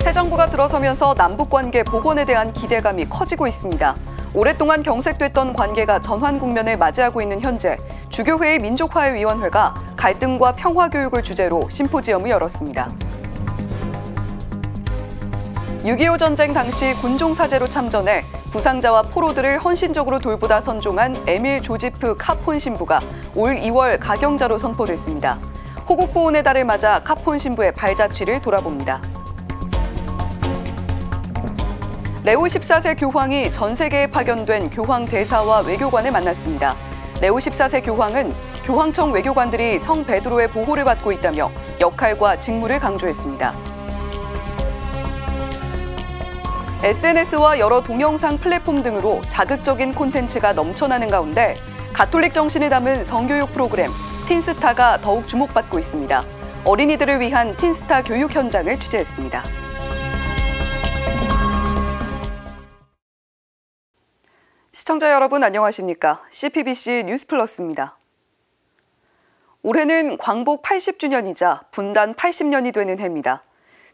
새 정부가 들어서면서 남북관계 복원에 대한 기대감이 커지고 있습니다. 오랫동안 경색됐던 관계가 전환 국면을 맞이하고 있는 현재 주교회의 민족화해위원회가 갈등과 평화교육을 주제로 심포지엄을 열었습니다. 6.25 전쟁 당시 군종사제로 참전해 부상자와 포로들을 헌신적으로 돌보다 선종한 에밀 조지프 카폰 신부가 올 2월 가경자로 선포됐습니다. 호국보훈의 달을 맞아 카폰 신부의 발자취를 돌아봅니다. 레오 14세 교황이 전 세계에 파견된 교황 대사와 외교관을 만났습니다. 레오 14세 교황은 교황청 외교관들이 성 베드로의 보호를 받고 있다며 역할과 직무를 강조했습니다. SNS와 여러 동영상 플랫폼 등으로 자극적인 콘텐츠가 넘쳐나는 가운데 가톨릭 정신을 담은 성교육 프로그램 틴스타가 더욱 주목받고 있습니다. 어린이들을 위한 틴스타 교육 현장을 취재했습니다. 시청자 여러분 안녕하십니까? CPBC 뉴스플러스입니다. 올해는 광복 80주년이자 분단 80년이 되는 해입니다.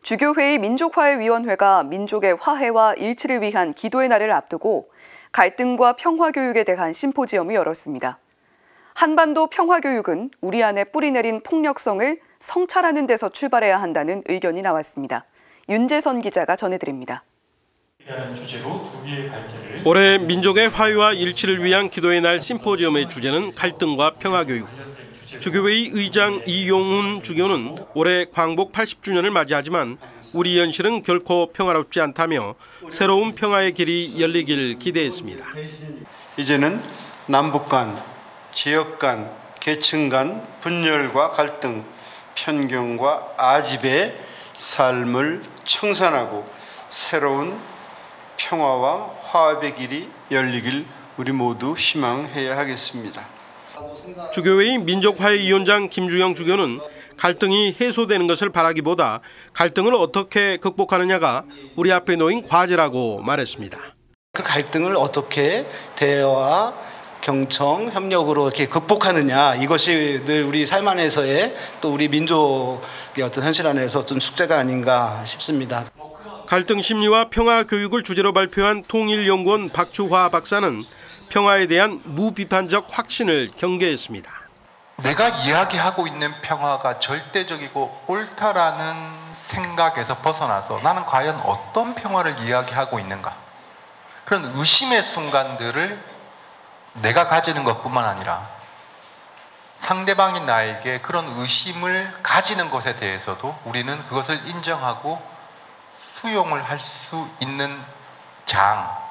주교회의 민족화해위원회가 민족의 화해와 일치를 위한 기도의 날을 앞두고 갈등과 평화교육에 대한 심포지엄을 열었습니다. 한반도 평화교육은 우리 안에 뿌리내린 폭력성을 성찰하는 데서 출발해야 한다는 의견이 나왔습니다. 윤재선 기자가 전해드립니다. 올해 민족의 화해와 일치를 위한 기도의 날 심포지엄의 주제는 갈등과 평화교육. 주교회의 의장 이용훈 주교는 올해 광복 80주년을 맞이하지만 우리 현실은 결코 평화롭지 않다며 새로운 평화의 길이 열리길 기대했습니다. 이제는 남북 간, 지역 간, 계층 간 분열과 갈등, 편견과 아집의 삶을 청산하고 새로운 평화와 화합의 길이 열리길 우리 모두 희망해야 하겠습니다. 주교회의 민족화해위원장 김주영 주교는 갈등이 해소되는 것을 바라기보다 갈등을 어떻게 극복하느냐가 우리 앞에 놓인 과제라고 말했습니다. 그 갈등을 어떻게 대화와 경청, 협력으로 이렇게 극복하느냐, 이것이 늘 우리 삶 안에서의 또 우리 민족의 어떤 현실 안에서 좀 숙제가 아닌가 싶습니다. 갈등 심리와 평화 교육을 주제로 발표한 통일연구원 박주화 박사는 평화에 대한 무비판적 확신을 경계했습니다. 내가 이야기하고 있는 평화가 절대적이고 옳다라는 생각에서 벗어나서 나는 과연 어떤 평화를 이야기하고 있는가? 그런 의심의 순간들을 내가 가지는 것뿐만 아니라 상대방이 나에게 그런 의심을 가지는 것에 대해서도 우리는 그것을 인정하고 수용을 할 수 있는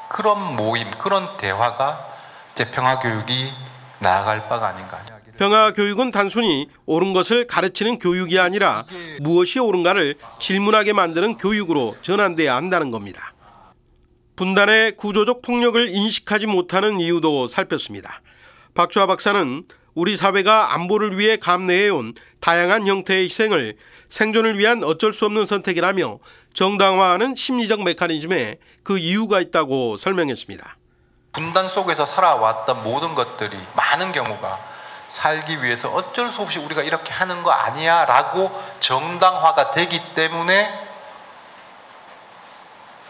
그런 모임, 그런 대화가 이제 평화교육이 나아갈 바가 아닌가. 평화교육은 단순히 옳은 것을 가르치는 교육이 아니라 무엇이 옳은가를 질문하게 만드는 교육으로 전환돼야 한다는 겁니다. 분단의 구조적 폭력을 인식하지 못하는 이유도 살폈습니다. 박주화 박사는 우리 사회가 안보를 위해 감내해온 다양한 형태의 희생을 생존을 위한 어쩔 수 없는 선택이라며 정당화하는 심리적 메커니즘에 그 이유가 있다고 설명했습니다. 분단 속에서 살아왔던 모든 것들이 많은 경우가 살기 위해서 어쩔 수 없이 우리가 이렇게 하는 거 아니야 라고 정당화가 되기 때문에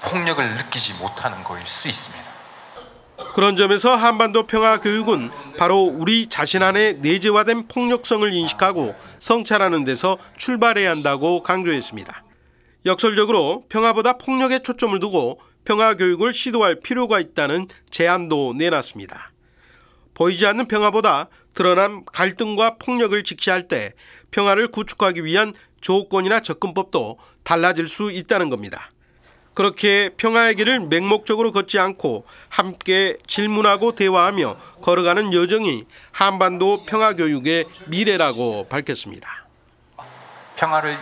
폭력을 느끼지 못하는 거일 수 있습니다. 그런 점에서 한반도 평화교육은 바로 우리 자신 안에 내재화된 폭력성을 인식하고 성찰하는 데서 출발해야 한다고 강조했습니다. 역설적으로 평화보다 폭력에 초점을 두고 평화교육을 시도할 필요가 있다는 제안도 내놨습니다. 보이지 않는 평화보다 드러난 갈등과 폭력을 직시할 때 평화를 구축하기 위한 조건이나 접근법도 달라질 수 있다는 겁니다. 그렇게 평화의 길을 맹목적으로 걷지 않고 함께 질문하고 대화하며 걸어가는 여정이 한반도 평화교육의 미래라고 밝혔습니다. 평화를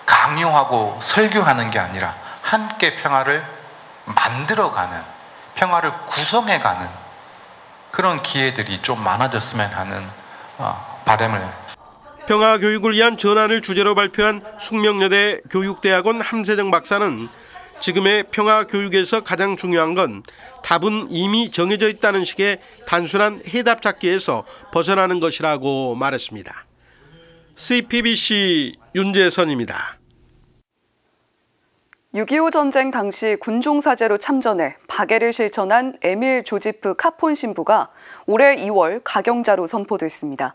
강요하고 설교하는 게 아니라 함께 평화를 만들어가는, 평화를 구성해가는 그런 기회들이 좀 많아졌으면 하는 바람을. 평화교육을 위한 전환을 주제로 발표한 숙명여대 교육대학원 함세정 박사는 지금의 평화교육에서 가장 중요한 건 답은 이미 정해져 있다는 식의 단순한 해답 찾기에서 벗어나는 것이라고 말했습니다. CPBC 윤재선입니다. 6.25 전쟁 당시 군종사제로 참전해 박애를 실천한 에밀 조지프 카폰 신부가 올해 2월 가경자로 선포됐습니다.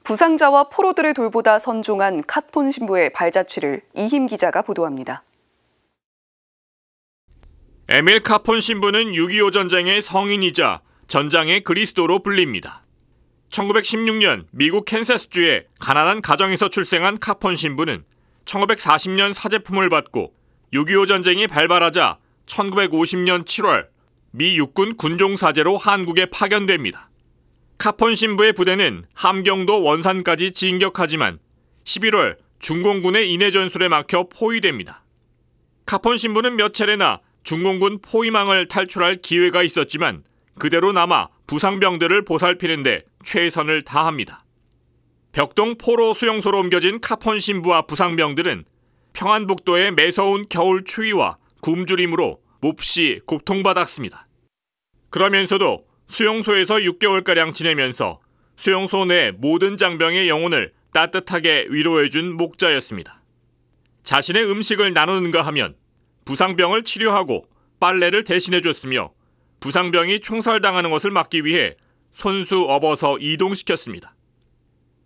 부상자와 포로들을 돌보다 선종한 카폰 신부의 발자취를 이힘 기자가 보도합니다. 에밀 카폰 신부는 6.25 전쟁의 성인이자 전장의 그리스도로 불립니다. 1916년 미국 캔사스주의 가난한 가정에서 출생한 카폰 신부는 1940년 사제품을 받고 6.25 전쟁이 발발하자 1950년 7월 미 육군 군종사제로 한국에 파견됩니다. 카폰 신부의 부대는 함경도 원산까지 진격하지만 11월 중공군의 인해 전술에 막혀 포위됩니다. 카폰 신부는 몇 차례나 중공군 포위망을 탈출할 기회가 있었지만 그대로 남아 부상병들을 보살피는데 최선을 다합니다. 벽동 포로 수용소로 옮겨진 카폰 신부와 부상병들은 평안북도의 매서운 겨울 추위와 굶주림으로 몹시 고통받았습니다. 그러면서도 수용소에서 6개월가량 지내면서 수용소 내 모든 장병의 영혼을 따뜻하게 위로해준 목자였습니다. 자신의 음식을 나누는가 하면 부상병을 치료하고 빨래를 대신해줬으며 부상병이 총살당하는 것을 막기 위해 손수 업어서 이동시켰습니다.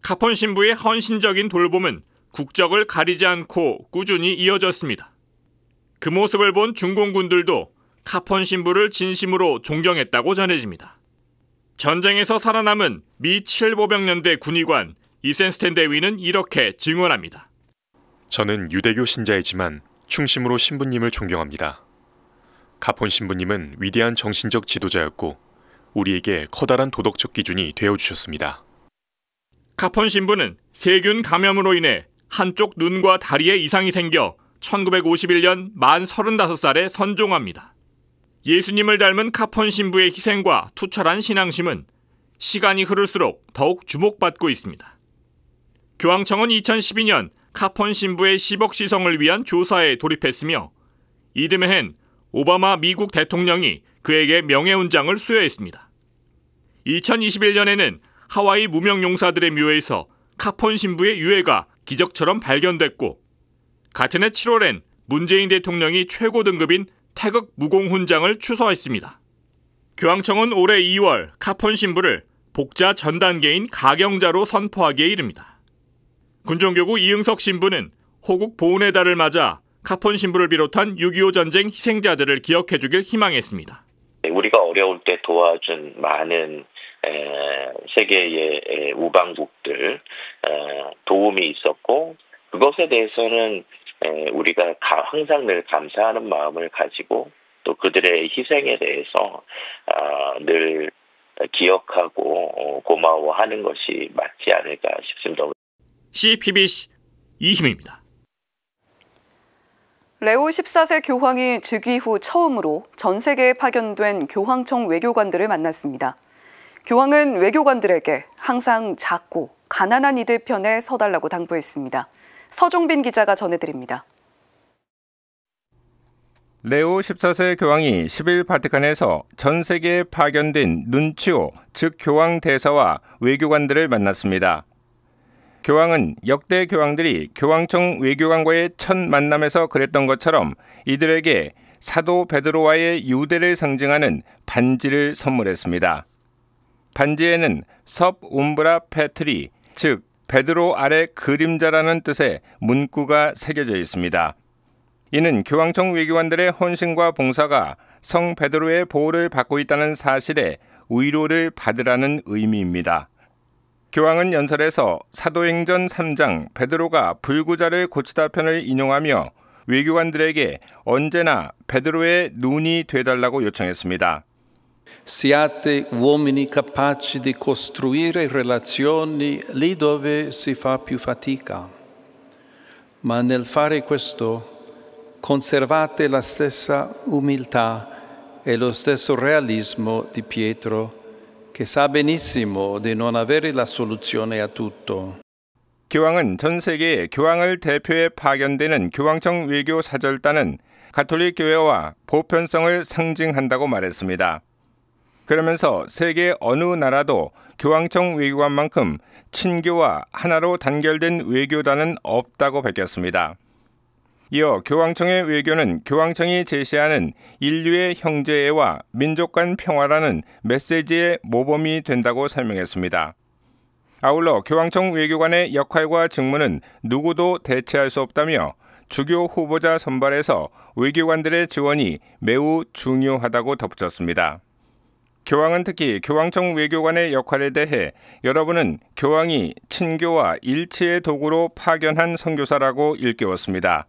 카폰 신부의 헌신적인 돌봄은 국적을 가리지 않고 꾸준히 이어졌습니다. 그 모습을 본 중공군들도 카폰 신부를 진심으로 존경했다고 전해집니다. 전쟁에서 살아남은 미 7보병연대 군의관 이센스텐 대위는 이렇게 증언합니다. 저는 유대교 신자이지만 충심으로 신부님을 존경합니다. 카폰 신부님은 위대한 정신적 지도자였고 우리에게 커다란 도덕적 기준이 되어주셨습니다. 카폰 신부는 세균 감염으로 인해 한쪽 눈과 다리에 이상이 생겨 1951년 만 35살에 선종합니다. 예수님을 닮은 카폰 신부의 희생과 투철한 신앙심은 시간이 흐를수록 더욱 주목받고 있습니다. 교황청은 2012년 카폰 신부의 10억 시성을 위한 조사에 돌입했으며 이듬해엔 오바마 미국 대통령이 그에게 명예훈장을 수여했습니다. 2021년에는 하와이 무명용사들의 묘에서 카폰 신부의 유해가 기적처럼 발견됐고 같은 해 7월엔 문재인 대통령이 최고 등급인 태극 무공훈장을 추서했습니다. 교황청은 올해 2월 카폰 신부를 복자 전 단계인 가경자로 선포하기에 이릅니다. 군종교구 이응석 신부는 호국 보훈의 달을 맞아 카폰 신부를 비롯한 6.25 전쟁 희생자들을 기억해주길 희망했습니다. 우리가 어려울 때 도와준 많은 세계의 우방국들 도움이 있었고 그것에 대해서는 우리가 항상 늘 감사하는 마음을 가지고 또 그들의 희생에 대해서 늘 기억하고 고마워하는 것이 맞지 않을까 싶습니다. CPBC 이힘입니다. 레오 14세 교황이 즉위 후 처음으로 전 세계에 파견된 교황청 외교관들을 만났습니다. 교황은 외교관들에게 항상 작고 가난한 이들 편에 서달라고 당부했습니다. 서종빈 기자가 전해드립니다. 레오 14세 교황이 10일 바티칸에서 전 세계에 파견된 눈치오, 즉 교황 대사와 외교관들을 만났습니다. 교황은 역대 교황들이 교황청 외교관과의 첫 만남에서 그랬던 것처럼 이들에게 사도 베드로와의 유대를 상징하는 반지를 선물했습니다. 반지에는 섭 움브라 페트리, 즉 베드로 아래 그림자라는 뜻의 문구가 새겨져 있습니다. 이는 교황청 외교관들의 헌신과 봉사가 성 베드로의 보호를 받고 있다는 사실에 위로를 받으라는 의미입니다. 교황은 연설에서 사도행전 3장 베드로가 불구자를 고치다 편을 인용하며 외교관들에게 언제나 베드로의 눈이 되달라고 요청했습니다. Siate uomini capaci di costruire relazioni lì dove si fa più fatica, ma nel fare questo conservate la stessa umiltà e lo stesso realismo di Pietro, che sa benissimo di non avere la soluzione a tutto. 교황은 전 세계에 교황을 대표해 파견되는 교황청 외교 사절단은 가톨릭 교회와 보편성을 상징한다고 말했습니다. 그러면서 세계 어느 나라도 교황청 외교관만큼 친교와 하나로 단결된 외교단은 없다고 밝혔습니다. 이어 교황청의 외교는 교황청이 제시하는 인류의 형제애와 민족 간 평화라는 메시지의 모범이 된다고 설명했습니다. 아울러 교황청 외교관의 역할과 직무는 누구도 대체할 수 없다며 주교 후보자 선발에서 외교관들의 지원이 매우 중요하다고 덧붙였습니다. 교황은 특히 교황청 외교관의 역할에 대해 여러분은 교황이 친교와 일치의 도구로 파견한 선교사라고 일깨웠습니다.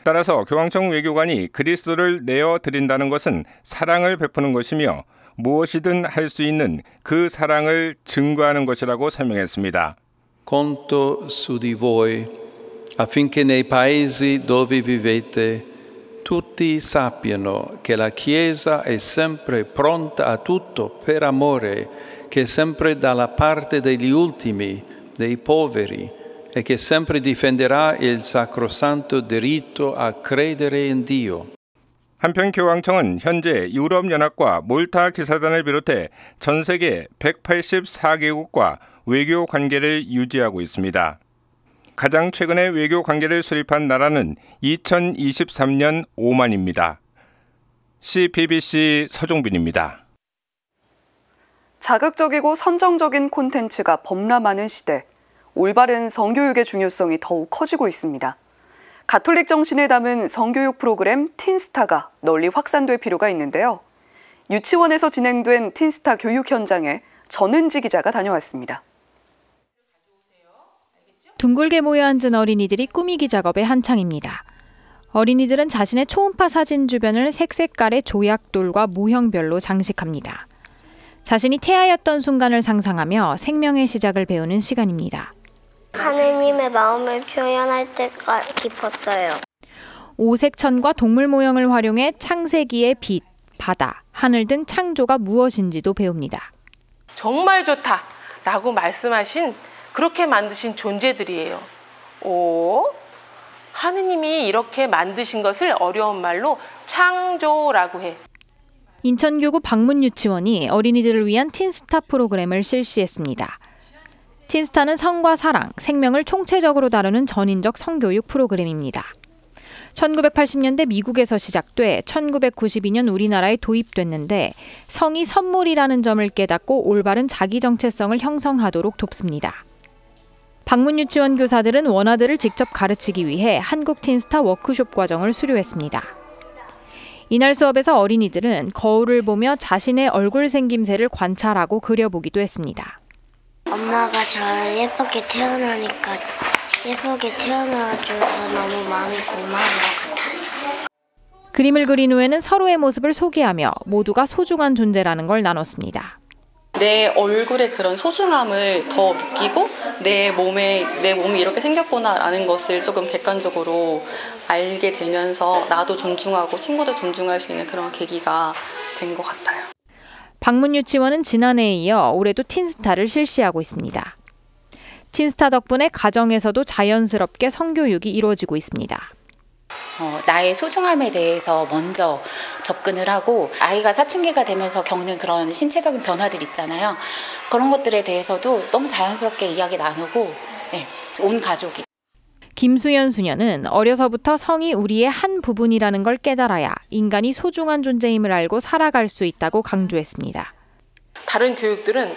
따라서 교황청 외교관이 그리스도를 내어드린다는 것은 사랑을 베푸는 것이며 무엇이든 할 수 있는 그 사랑을 증거하는 것이라고 설명했습니다. Conto su di voi affinché nei paesi dove vivete tutti sappiano che la Chiesa è sempre pronta a tutto per amore, che è sempre dalla parte degli ultimi, dei poveri, e che sempre difenderà il sacrosanto diritto a credere in Dio. 한편 교황청은 현재 유럽연합과 몰타 기사단을 비롯해 전 세계 184개국과 외교 관계를 유지하고 있습니다. 가장 최근에 외교 관계를 수립한 나라는 2023년 오만입니다. CBBC 서종빈입니다. 자극적이고 선정적인 콘텐츠가 범람하는 시대, 올바른 성교육의 중요성이 더욱 커지고 있습니다. 가톨릭 정신을 담은 성교육 프로그램 틴스타가 널리 확산될 필요가 있는데요. 유치원에서 진행된 틴스타 교육 현장에 전은지 기자가 다녀왔습니다. 둥글게 모여 앉은 어린이들이 꾸미기 작업에 한창입니다. 어린이들은 자신의 초음파 사진 주변을 색색깔의 조약돌과 모형별로 장식합니다. 자신이 태아였던 순간을 상상하며 생명의 시작을 배우는 시간입니다. 하느님의 마음을 표현할 때가 깊었어요. 오색천과 동물 모형을 활용해 창세기의 빛, 바다, 하늘 등 창조가 무엇인지도 배웁니다. 정말 좋다라고 말씀하신 그렇게 만드신 존재들이에요. 하느님이 이렇게 만드신 것을 어려운 말로 창조라고 해. 인천교구 방문유치원이 어린이들을 위한 틴스타 프로그램을 실시했습니다. 틴스타는 성과 사랑, 생명을 총체적으로 다루는 전인적 성교육 프로그램입니다. 1980년대 미국에서 시작돼 1992년 우리나라에 도입됐는데 성이 선물이라는 점을 깨닫고 올바른 자기 정체성을 형성하도록 돕습니다. 방문유치원 교사들은 원아들을 직접 가르치기 위해 한국 틴스타 워크숍 과정을 수료했습니다. 이날 수업에서 어린이들은 거울을 보며 자신의 얼굴 생김새를 관찰하고 그려보기도 했습니다. 엄마가 저를 예쁘게 태어나줘서 너무 마음이 고마운 것 같아요. 그림을 그린 후에는 서로의 모습을 소개하며 모두가 소중한 존재라는 걸 나눴습니다. 내 얼굴의 그런 소중함을 더 느끼고 내 몸이 이렇게 생겼구나라는 것을 조금 객관적으로 알게 되면서 나도 존중하고 친구도 존중할 수 있는 그런 계기가 된 것 같아요. 방문유치원은 지난해에 이어 올해도 틴스타를 실시하고 있습니다. 틴스타 덕분에 가정에서도 자연스럽게 성교육이 이루어지고 있습니다. 나의 소중함에 대해서 먼저 접근을 하고 아이가 사춘기가 되면서 겪는 그런 신체적인 변화들 있잖아요. 그런 것들에 대해서도 너무 자연스럽게 이야기 나누고 온 가족이. 김수연 수녀는 어려서부터 성이 우리의 한 부분이라는 걸 깨달아야 인간이 소중한 존재임을 알고 살아갈 수 있다고 강조했습니다. 다른 교육들은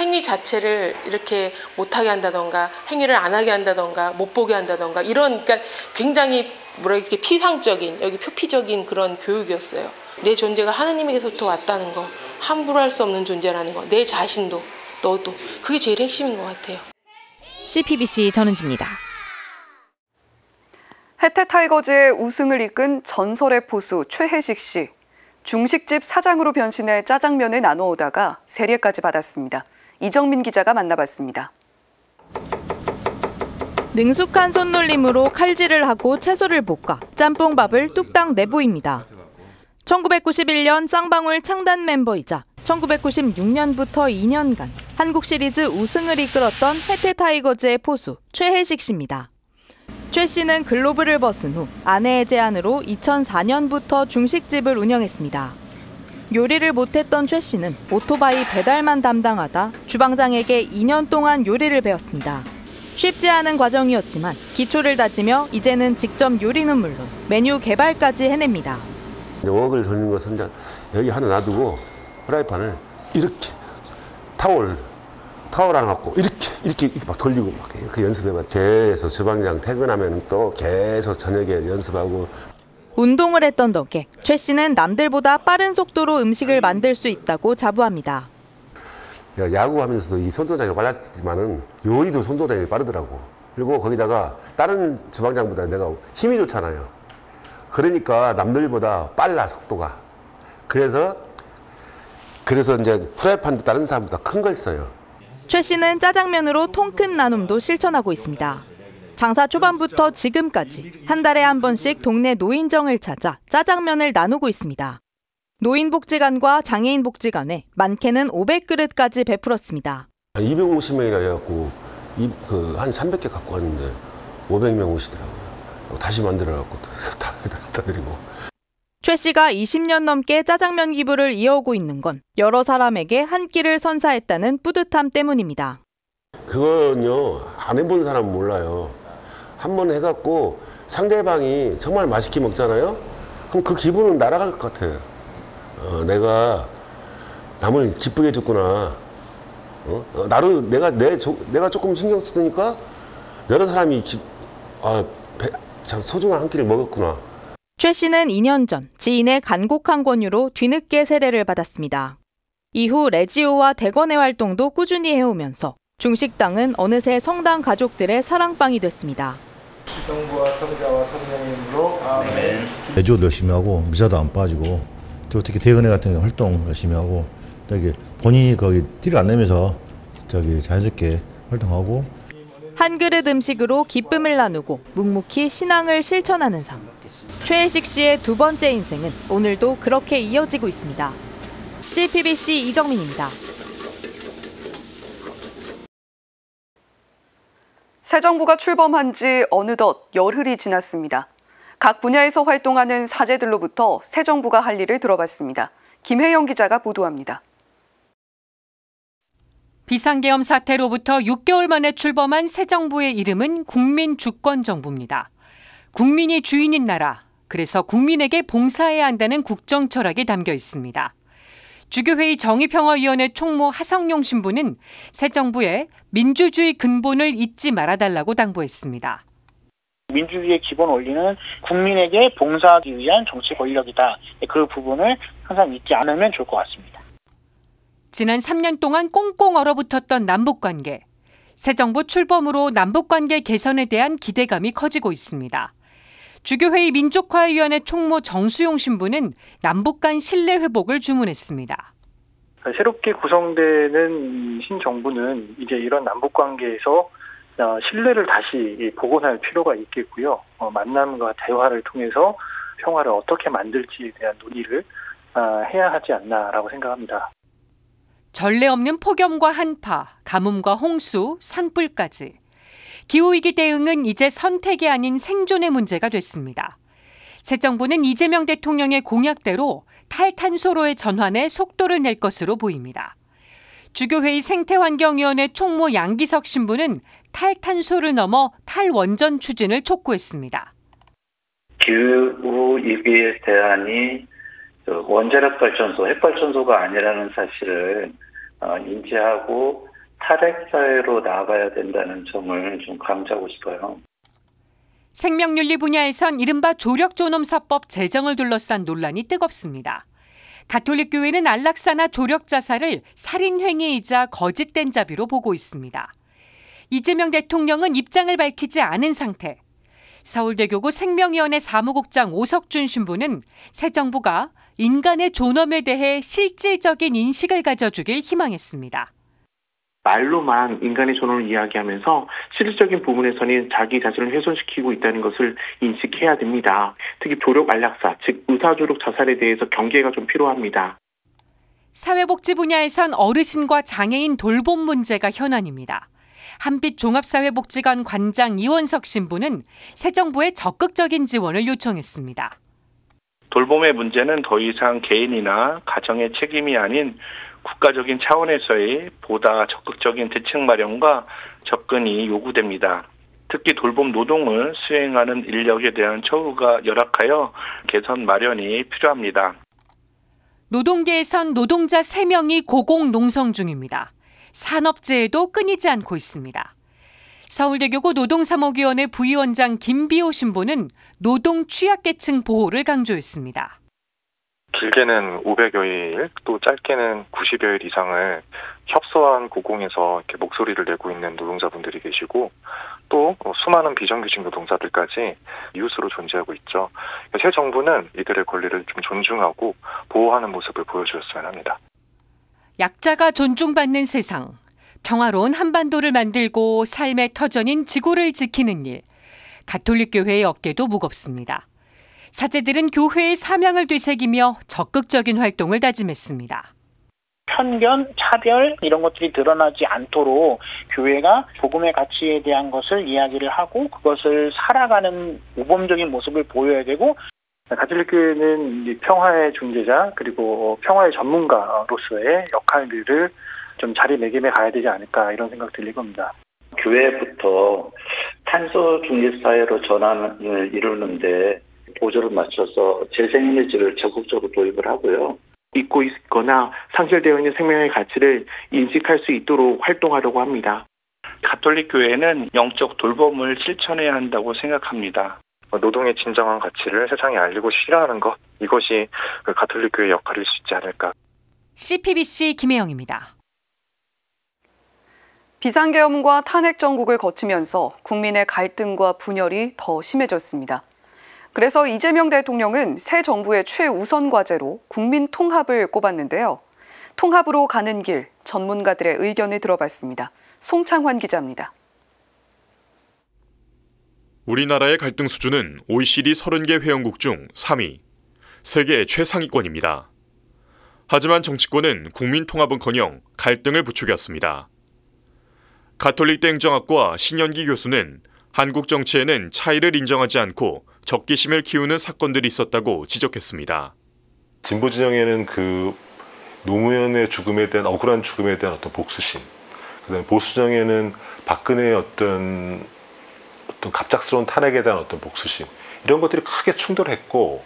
행위 자체를 이렇게 못하게 한다던가 행위를 안 하게 한다던가 못 보게 한다던가 이런 그러니까 굉장히 이렇게 피상적인 여기 표피적인 그런 교육이었어요. 내 존재가 하느님에게서부터 왔다는 거, 함부로 할 수 없는 존재라는 거, 내 자신도 너도 그게 제일 핵심인 것 같아요. CBBC 전은지입니다. 혜태타이거즈의 우승을 이끈 전설의 포수 최혜식 씨. 중식집 사장으로 변신해 짜장면을 나눠오다가 세례까지 받았습니다. 이정민 기자가 만나봤습니다. 능숙한 손놀림으로 칼질을 하고 채소를 볶아 짬뽕밥을 뚝딱 내보입니다. 1991년 쌍방울 창단 멤버이자 1996년부터 2년간 한국 시리즈 우승을 이끌었던 혜태타이거즈의 포수 최혜식 씨입니다. 최 씨는 글로브를 벗은 후 아내의 제안으로 2004년부터 중식집을 운영했습니다. 요리를 못했던 최 씨는 오토바이 배달만 담당하다 주방장에게 2년 동안 요리를 배웠습니다. 쉽지 않은 과정이었지만 기초를 다지며 이제는 직접 요리는 물론 메뉴 개발까지 해냅니다. 웍을 돌리는 것은 이제 여기 하나 놔두고 프라이팬을 이렇게 타월 하나 갖고 이렇게 막 돌리고 막 이렇게 연습해봐. 계속 주방장 퇴근하면 또 계속 저녁에 연습하고. 운동을 했던 덕에 최 씨는 남들보다 빠른 속도로 음식을 만들 수 있다고 자부합니다. 야구하면서도 이 손도장이 빨랐지만은 요리도 손도장이 빠르더라고. 그리고 거기다가 다른 주방장보다 내가 힘이 좋잖아요. 그러니까 남들보다 빨라 속도가. 그래서 이제 프라이팬도 다른 사람보다 큰 걸 써요. 최 씨는 짜장면으로 통 큰 나눔도 실천하고 있습니다. 장사 초반부터 지금까지 한 달에 한 번씩 동네 노인정을 찾아 짜장면을 나누고 있습니다. 노인복지관과 장애인복지관에 많게는 500그릇까지 베풀었습니다. 250명이라 해갖고 한 300개 갖고 왔는데 500명 오시더라고요. 다시 만들어갖고 다 드리고. 최 씨가 20년 넘게 짜장면 기부를 이어오고 있는 건 여러 사람에게 한 끼를 선사했다는 뿌듯함 때문입니다. 그건요, 안 해본 사람은 몰라요. 한번 해갖고 상대방이 정말 맛있게 먹잖아요? 그럼 그 기분은 날아갈 것 같아요. 내가 남을 기쁘게 해줬구나. 나를 내가 조금 신경 쓰니까 여러 사람이 참 소중한 한 끼를 먹었구나. 최 씨는 2년 전 지인의 간곡한 권유로 뒤늦게 세례를 받았습니다. 이후 레지오와 대건의 활동도 꾸준히 해오면서 중식당은 어느새 성당 가족들의 사랑방이 됐습니다. 성부와 성자와 성령의 이름으로 아멘. 레지오도 열심히 하고 미사도 안 빠지고 또 특히 대건회 같은 활동 열심히 하고 본인이 거기 티를 안 내면서 자연스럽게 활동하고 한 그릇 음식으로 기쁨을 나누고 묵묵히 신앙을 실천하는 삶. 최혜식 씨의 두 번째 인생은 오늘도 그렇게 이어지고 있습니다. CPBC 이정민입니다. 새 정부가 출범한 지 어느덧 열흘이 지났습니다. 각 분야에서 활동하는 사제들로부터 새 정부가 할 일을 들어봤습니다. 김혜영 기자가 보도합니다. 비상계엄 사태로부터 6개월 만에 출범한 새 정부의 이름은 국민주권정부입니다. 국민이 주인인 나라, 그래서 국민에게 봉사해야 한다는 국정 철학이 담겨 있습니다. 주교회의 정의평화위원회 총무 하성룡 신부는 새 정부에 민주주의 근본을 잊지 말아달라고 당부했습니다. 민주주의의 기본 원리는 국민에게 봉사하기 위한 정치 권력이다. 그 부분을 항상 잊지 않으면 좋을 것 같습니다. 지난 3년 동안 꽁꽁 얼어붙었던 남북관계. 새 정부 출범으로 남북관계 개선에 대한 기대감이 커지고 있습니다. 주교회의 민족화위원회 총무 정수용 신부는 남북 간 신뢰 회복을 주문했습니다. 새롭게 구성되는 신정부는 이제 이런 남북관계에서 신뢰를 다시 복원할 필요가 있겠고요. 만남과 대화를 통해서 평화를 어떻게 만들지에 대한 논의를 해야 하지 않나라고 생각합니다. 전례 없는 폭염과 한파, 가뭄과 홍수, 산불까지. 기후위기 대응은 이제 선택이 아닌 생존의 문제가 됐습니다. 새 정부는 이재명 대통령의 공약대로 탈탄소로의 전환에 속도를 낼 것으로 보입니다. 주교회의 생태환경위원회 총무 양기석 신부는 탈탄소를 넘어 탈원전 추진을 촉구했습니다. 기후위기의 대안이 원자력 발전소, 핵발전소가 아니라는 사실을 인지하고 탈핵 사회로 나아가야 된다는 점을 좀 강조하고 싶어요. 생명윤리 분야에선 이른바 조력존엄사법 제정을 둘러싼 논란이 뜨겁습니다. 가톨릭교회는 안락사나 조력자살을 살인행위이자 거짓된 자비로 보고 있습니다. 이재명 대통령은 입장을 밝히지 않은 상태. 서울대교구 생명위원회 사무국장 오석준 신부는 새 정부가 인간의 존엄에 대해 실질적인 인식을 가져주길 희망했습니다. 말로만 인간의 존엄을 이야기하면서 실질적인 부분에서는 자기 자신을 훼손시키고 있다는 것을 인식해야 됩니다. 특히 조력 안락사, 즉 의사조력 자살에 대해서 경계가 좀 필요합니다. 사회복지 분야에선 어르신과 장애인 돌봄 문제가 현안입니다. 한빛 종합사회복지관 관장 이원석 신부는 새 정부의 적극적인 지원을 요청했습니다. 돌봄의 문제는 더 이상 개인이나 가정의 책임이 아닌 국가적인 차원에서의 보다 적극적인 대책 마련과 접근이 요구됩니다. 특히 돌봄 노동을 수행하는 인력에 대한 처우가 열악하여 개선 마련이 필요합니다. 노동계에선 노동자 3명이 고공농성 중입니다. 산업재해도 끊이지 않고 있습니다. 서울대교구 노동사목위원회 부위원장 김비호 신보는 노동 취약계층 보호를 강조했습니다. 길게는 500여일, 또 짧게는 90여일 이상을 협소한 고공에서 이렇게 목소리를 내고 있는 노동자분들이 계시고, 또 수많은 비정규직 노동자들까지 이웃으로 존재하고 있죠. 새 정부는 이들의 권리를 좀 존중하고 보호하는 모습을 보여주었어야 합니다. 약자가 존중받는 세상, 평화로운 한반도를 만들고 삶의 터전인 지구를 지키는 일, 가톨릭교회의 어깨도 무겁습니다. 사제들은 교회의 사명을 되새기며 적극적인 활동을 다짐했습니다. 편견, 차별 이런 것들이 드러나지 않도록 교회가 복음의 가치에 대한 것을 이야기를 하고 그것을 살아가는 모범적인 모습을 보여야 되고, 가톨릭 교회는 평화의 중재자 그리고 평화의 전문가로서의 역할들을 좀 자리매김해 가야 되지 않을까, 이런 생각 들릴 겁니다. 교회부터 탄소 중립 사회로 전환을 이루는데 보조를 맞춰서 재생에너지를 적극적으로 도입을 하고요. 잊고 있거나 상실되어 있는 생명의 가치를 인식할 수 있도록 활동하려고 합니다. 가톨릭 교회는 영적 돌봄을 실천해야 한다고 생각합니다. 노동의 진정한 가치를 세상에 알리고 실현하는 것, 이것이 가톨릭 교회의 역할일 수 있지 않을까. CPBC 김혜영입니다. 비상계엄과 탄핵 정국을 거치면서 국민의 갈등과 분열이 더 심해졌습니다. 그래서 이재명 대통령은 새 정부의 최우선 과제로 국민 통합을 꼽았는데요. 통합으로 가는 길, 전문가들의 의견을 들어봤습니다. 송창환 기자입니다. 우리나라의 갈등 수준은 OECD 30개 회원국 중 3위, 세계 최상위권입니다. 하지만 정치권은 국민 통합은커녕 갈등을 부추겼습니다. 가톨릭대 행정학과 신현기 교수는 한국 정치에는 차이를 인정하지 않고 적기심을 키우는 사건들이 있었다고 지적했습니다. 진보 진영에는 그 노무현의 죽음에 대한 억울한 죽음에 대한 어떤 복수심, 그다음에 보수 진영에는 박근혜의 어떤 갑작스러운 탄핵에 대한 어떤 복수심, 이런 것들이 크게 충돌했고,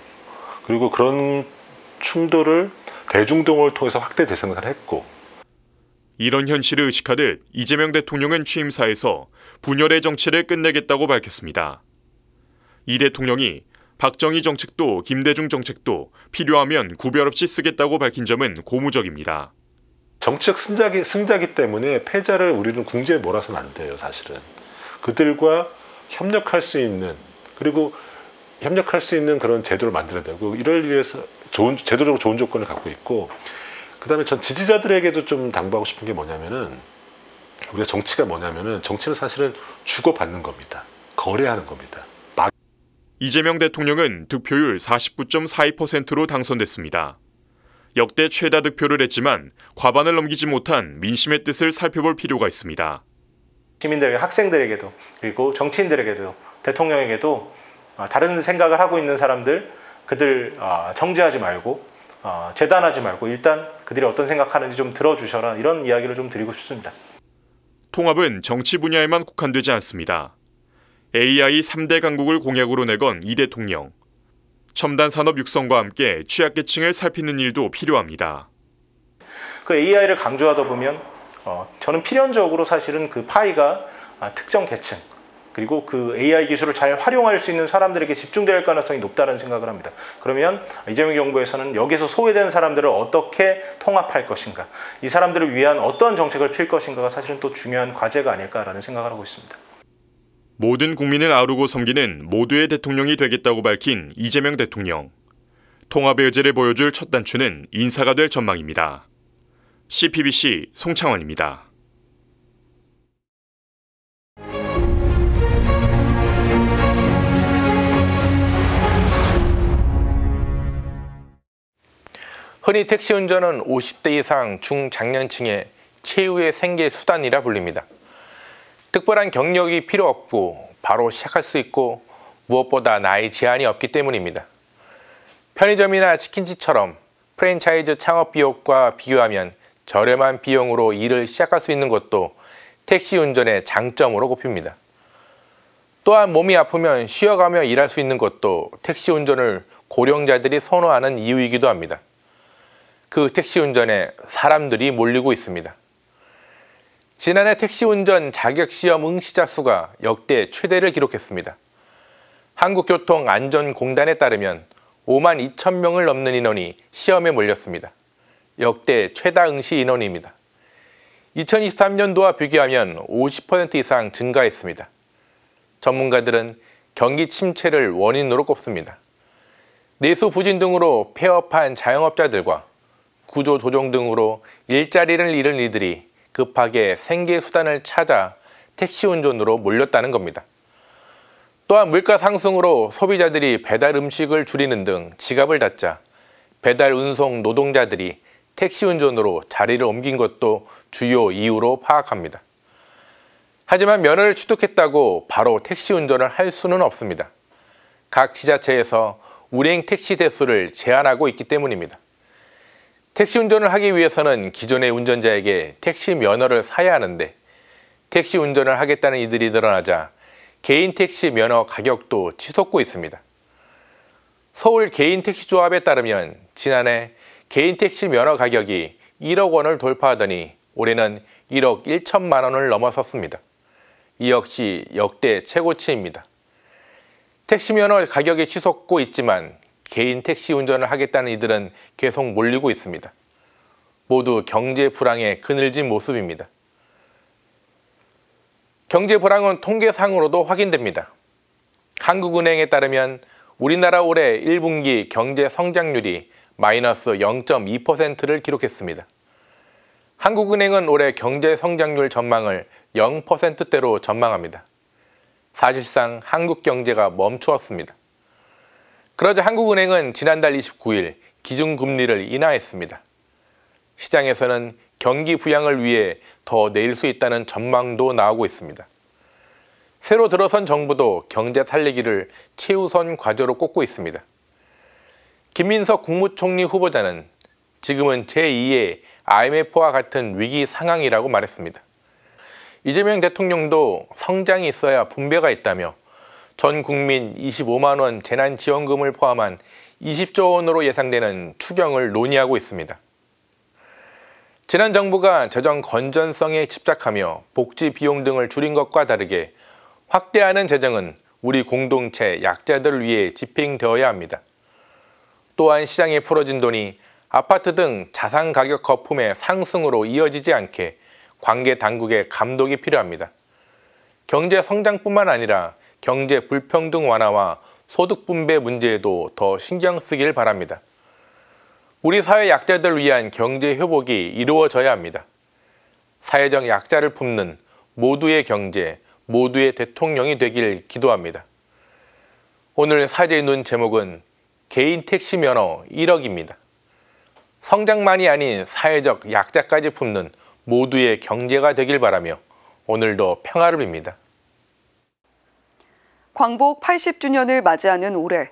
그리고 그런 충돌을 대중동원을 통해서 확대 대상을 했고, 이런 현실을 의식하듯 이재명 대통령은 취임사에서 분열의 정치를 끝내겠다고 밝혔습니다. 이 대통령이 박정희 정책도 김대중 정책도 필요하면 구별 없이 쓰겠다고 밝힌 점은 고무적입니다. 정치적 승자기 때문에 패자를 우리는 궁지에 몰아서는 안 돼요, 사실은. 그들과 협력할 수 있는, 그리고 협력할 수 있는 그런 제도를 만들어야 되고, 이를 위해서 제도적으로 좋은 조건을 갖고 있고, 그다음에 전 지지자들에게도 좀 당부하고 싶은 게 뭐냐면은, 우리가 정치가 뭐냐면은, 정치는 사실은 주고받는 겁니다. 거래하는 겁니다. 이재명 대통령은 득표율 49.42%로 당선됐습니다. 역대 최다 득표를 했지만 과반을 넘기지 못한 민심의 뜻을 살펴볼 필요가 있습니다. 시민들에게, 학생들에게도, 그리고 정치인들에게도, 대통령에게도 다른 생각을 하고 있는 사람들, 그들 정죄하지 말고, 재단하지 말고 일단 그들이 어떤 생각하는지 좀 들어주셔라, 이런 이야기를 좀 드리고 싶습니다. 통합은 정치 분야에만 국한되지 않습니다. AI 3대 강국을 공약으로 내건 이 대통령. 첨단 산업 육성과 함께 취약계층을 살피는 일도 필요합니다. 그 AI를 강조하다 보면 저는 필연적으로 사실은 그 파이가 특정 계층, 그리고 그 AI 기술을 잘 활용할 수 있는 사람들에게 집중될 가능성이 높다는 생각을 합니다. 그러면 이재명 정부에서는 여기서 소외된 사람들을 어떻게 통합할 것인가, 이 사람들을 위한 어떤 정책을 펼 것인가가 사실은 또 중요한 과제가 아닐까라는 생각을 하고 있습니다. 모든 국민을 아우르고 섬기는 모두의 대통령이 되겠다고 밝힌 이재명 대통령. 통합의 의지를 보여줄 첫 단추는 인사가 될 전망입니다. CPBC 송창환입니다. 흔히 택시 운전은 50대 이상 중장년층의 최후의 생계 수단이라 불립니다. 특별한 경력이 필요 없고 바로 시작할 수 있고 무엇보다 나이 제한이 없기 때문입니다. 편의점이나 치킨집처럼 프랜차이즈 창업 비용과 비교하면 저렴한 비용으로 일을 시작할 수 있는 것도 택시 운전의 장점으로 꼽힙니다. 또한 몸이 아프면 쉬어가며 일할 수 있는 것도 택시 운전을 고령자들이 선호하는 이유이기도 합니다. 그 택시 운전에 사람들이 몰리고 있습니다. 지난해 택시 운전 자격시험 응시자 수가 역대 최대를 기록했습니다. 한국교통안전공단에 따르면 5만 2천 명을 넘는 인원이 시험에 몰렸습니다. 역대 최다 응시 인원입니다. 2023년도와 비교하면 50% 이상 증가했습니다. 전문가들은 경기 침체를 원인으로 꼽습니다. 내수 부진 등으로 폐업한 자영업자들과 구조 조정 등으로 일자리를 잃은 이들이 급하게 생계 수단을 찾아 택시 운전으로 몰렸다는 겁니다. 또한 물가 상승으로 소비자들이 배달 음식을 줄이는 등 지갑을 닫자 배달 운송 노동자들이 택시 운전으로 자리를 옮긴 것도 주요 이유로 파악합니다. 하지만 면허를 취득했다고 바로 택시 운전을 할 수는 없습니다. 각 지자체에서 운행 택시 대수를 제한하고 있기 때문입니다. 택시 운전을 하기 위해서는 기존의 운전자에게 택시 면허를 사야 하는데 택시 운전을 하겠다는 이들이 늘어나자 개인 택시 면허 가격도 치솟고 있습니다. 서울 개인택시조합에 따르면 지난해 개인 택시 면허 가격이 1억 원을 돌파하더니 올해는 1억 1천만 원을 넘어섰습니다. 이 역시 역대 최고치입니다. 택시 면허 가격이 치솟고 있지만 개인 택시 운전을 하겠다는 이들은 계속 몰리고 있습니다. 모두 경제 불황에 그늘진 모습입니다. 경제 불황은 통계상으로도 확인됩니다. 한국은행에 따르면 우리나라 올해 1분기 경제 성장률이 마이너스 0.2%를 기록했습니다. 한국은행은 올해 경제 성장률 전망을 0%대로 전망합니다. 사실상 한국 경제가 멈추었습니다. 그러자 한국은행은 지난달 29일 기준금리를 인하했습니다. 시장에서는 경기 부양을 위해 더 내릴 수 있다는 전망도 나오고 있습니다. 새로 들어선 정부도 경제 살리기를 최우선 과제로 꼽고 있습니다. 김민석 국무총리 후보자는 지금은 제2의 IMF와 같은 위기 상황이라고 말했습니다. 이재명 대통령도 성장이 있어야 분배가 있다며 전 국민 25만 원 재난지원금을 포함한 20조 원으로 예상되는 추경을 논의하고 있습니다. 지난 정부가 재정 건전성에 집착하며 복지 비용 등을 줄인 것과 다르게 확대하는 재정은 우리 공동체 약자들을 위해 집행되어야 합니다. 또한 시장에 풀어진 돈이 아파트 등 자산 가격 거품의 상승으로 이어지지 않게 관계 당국의 감독이 필요합니다. 경제 성장뿐만 아니라 경제 불평등 완화와 소득 분배 문제에도 더 신경 쓰길 바랍니다. 우리 사회 약자들을 위한 경제 회복이 이루어져야 합니다. 사회적 약자를 품는 모두의 경제, 모두의 대통령이 되길 기도합니다. 오늘 사제의 눈 제목은 개인 택시 면허 1억입니다. 성장만이 아닌 사회적 약자까지 품는 모두의 경제가 되길 바라며 오늘도 평화를 빕니다. 광복 80주년을 맞이하는 올해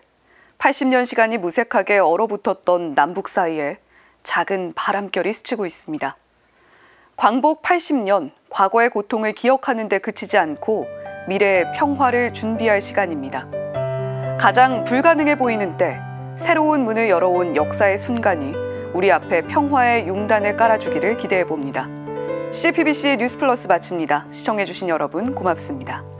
80년 시간이 무색하게 얼어붙었던 남북 사이에 작은 바람결이 스치고 있습니다. 광복 80년, 과거의 고통을 기억하는 데 그치지 않고 미래의 평화를 준비할 시간입니다. 가장 불가능해 보이는 때 새로운 문을 열어온 역사의 순간이 우리 앞에 평화의 용단을 깔아주기를 기대해봅니다. CPBC 뉴스플러스 마칩니다. 시청해주신 여러분 고맙습니다.